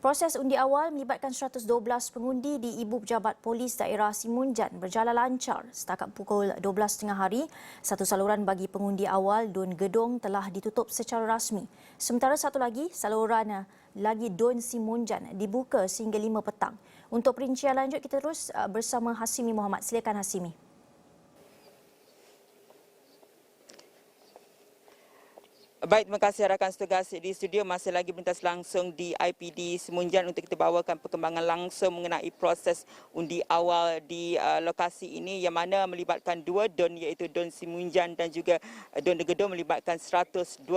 Proses undi awal melibatkan 112 pengundi di Ibu Pejabat Polis Daerah Simunjan berjalan lancar. Setakat pukul 12.30 hari, satu saluran bagi pengundi awal Dun Gedong telah ditutup secara rasmi. Sementara satu lagi, saluran lagi Dun Simunjan dibuka sehingga 5 petang. Untuk perincian lanjut, kita terus bersama Hasimi Muhammad. Silakan Hasimi. Baik, terima kasih rakan setugas di studio. Masih lagi berlintas langsung di IPD Simunjan untuk kita bawakan perkembangan langsung mengenai proses undi awal di lokasi ini yang mana melibatkan dua Don iaitu Don Simunjan dan juga Don Gedong melibatkan 112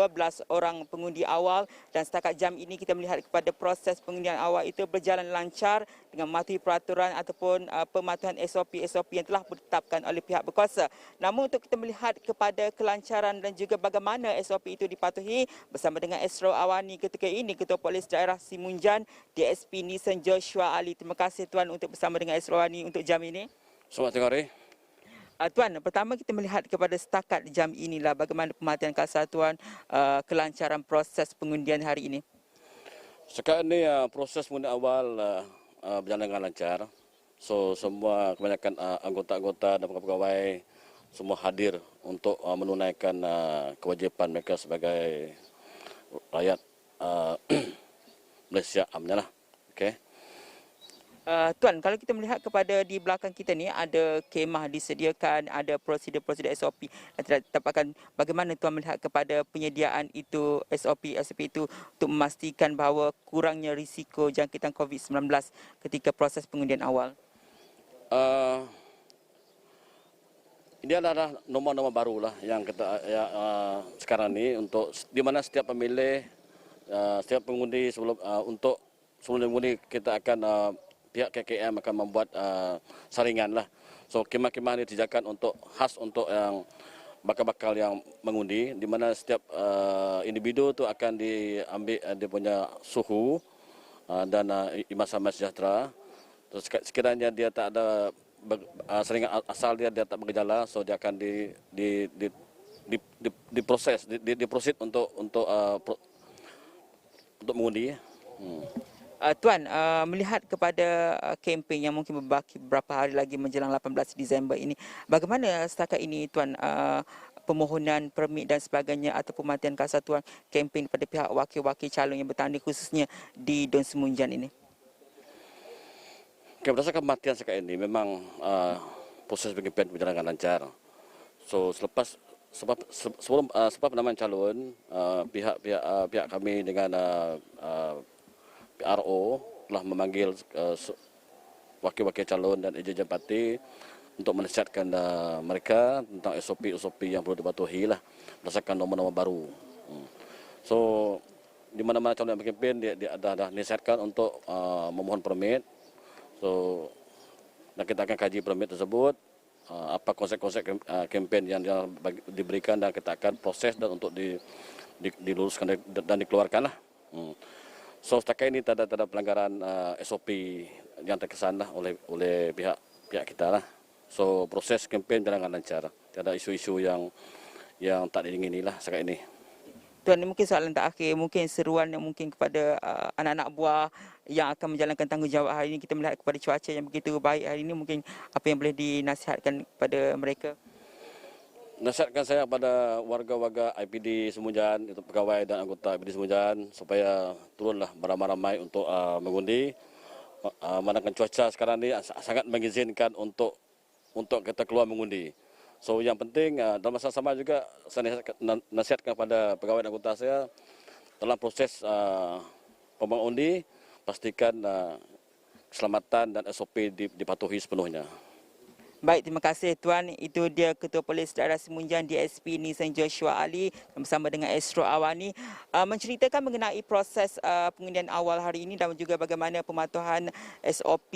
orang pengundi awal, dan setakat jam ini kita melihat kepada proses pengundian awal itu berjalan lancar dengan mematuhi peraturan ataupun pematuhan SOP yang telah ditetapkan oleh pihak berkuasa. Namun untuk kita melihat kepada kelancaran dan juga bagaimana SOP itu dipatuhi, bersama dengan Esro Awani ketika ini, Ketua Polis Daerah Simunjan, DSP Nisan Joshua Ali. Terima kasih Tuan untuk bersama dengan Esro Awani untuk jam ini. Selamat tengok hari. Tuan, pertama kita melihat kepada setakat jam inilah bagaimana pematian kesatuan kelancaran proses pengundian hari ini. Sekarang ini proses pengundian awal berjalan dengan lancar. So semua kebanyakan anggota-anggota dan pegawai semua hadir untuk menunaikan kewajipan mereka sebagai rakyat Malaysia amnya lah. Okay. Tuan, kalau kita melihat kepada di belakang kita ni ada kemah disediakan, ada prosedur-prosedur SOP. Dapatkan bagaimana Tuan melihat kepada penyediaan itu SOP itu untuk memastikan bahawa kurangnya risiko jangkitan COVID-19 ketika proses pengundian awal? Ini adalah nombor-nombor baru lah yang kita sekarang ni untuk di mana setiap pemilih, setiap pengundi sebelum mengundi kita akan pihak KKM akan membuat saringan lah. So kemah-kemah ini disediakan untuk khas untuk yang bakal-bakal yang mengundi, di mana setiap individu tu akan diambil dia punya suhu dan imasan sejahtera. Terus sekiranya dia tak ada seringan asal dia tak bergejala, so dia akan diproses, diprosid untuk mengundi. Tuan, melihat kepada kempen yang mungkin beberapa hari lagi menjelang 18 Disember ini, bagaimana setakat ini Tuan permohonan permit dan sebagainya atau pematian kesatuan kempen pada pihak wakil-wakil calon yang bertanding khususnya di Don Simunjan ini? Berdasarkan kematian sekarang ini memang proses kempen berjalan dengan lancar. So sebelum penambahan calon, pihak kami dengan PRO telah memanggil wakil-wakil calon dan ejen parti untuk menasihatkan mereka tentang SOP yang perlu dipatuhi lah berdasarkan nombor-nombor baru. So di mana-mana calon yang berkempen dia ada nasihatkan untuk memohon permit. So, dan kita akan kaji permit tersebut, apa konsep-konsep kempen yang diberikan, dan kita akan proses dan untuk diluruskan dan dikeluarkan lah. So setakat ini tak ada pelanggaran SOP yang terkesan lah oleh pihak kita lah. So proses kempen berjalan dengan lancar, tiada isu-isu yang tak diingini lah setakat ini. Tuan, mungkin soalan terakhir, mungkin seruan yang mungkin kepada anak-anak buah yang akan menjalankan tanggungjawab hari ini. Kita melihat kepada cuaca yang begitu baik hari ini, mungkin apa yang boleh dinasihatkan kepada mereka? Nasihatkan saya kepada warga-warga IPD Simunjan, itu pegawai dan anggota IPD Simunjan, supaya turunlah beramai-ramai untuk mengundi. Manakala cuaca sekarang ini sangat mengizinkan untuk kita keluar mengundi. So yang penting dalam masa sama juga saya nasihatkan kepada pegawai dan anggota saya dalam proses pembuangan undi, pastikan keselamatan dan SOP dipatuhi sepenuhnya. Baik, terima kasih Tuan. Itu dia Ketua Polis Daerah Simunjan DSP Nisan Joshua Ali bersama dengan Esro Awani menceritakan mengenai proses pengundian awal hari ini dan juga bagaimana pematuhan SOP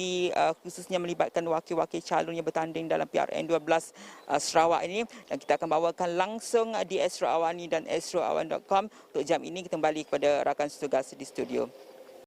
khususnya melibatkan wakil-wakil calon yang bertanding dalam PRN 12 Sarawak ini, dan kita akan bawakan langsung di Esro Awani dan esroawan.com. Untuk jam ini kita kembali kepada rakan setugas di studio.